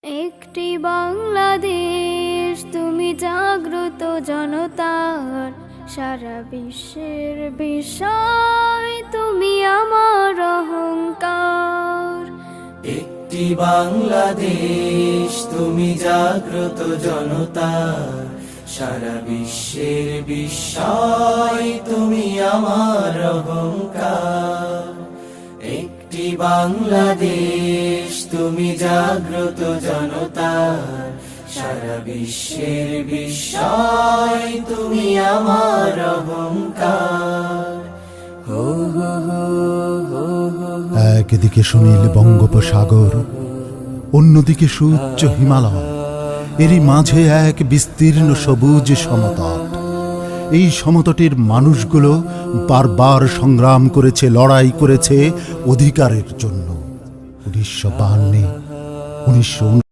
একটি বাংলাদেশ, তুমি জাগ্রত জনতার, সারা বিশ্বের বিষয় তুমি আমার অহংকার। একটি বাংলাদেশ, তুমি জাগ্রত জনতার, সারা বিশ্বের বিষয় তুমি আমার অহংকার। একটি বাংলাদেশ, তুমি জাগ্রত জনতার, সারা বিশ্বের বিষয় তুমি আমার অহংকার। হো হো হো হো হো। একদিকে সুনীল বঙ্গোপসাগর, অন্যদিকে সুউচ্চ হিমালয়, এরই মাঝে এক বিস্তীর্ণ সবুজ সমতট। এই সমতটের মানুষগুলো বারবার সংগ্রাম করেছে, লড়াই করেছে অধিকারের জন্য। 1952, 19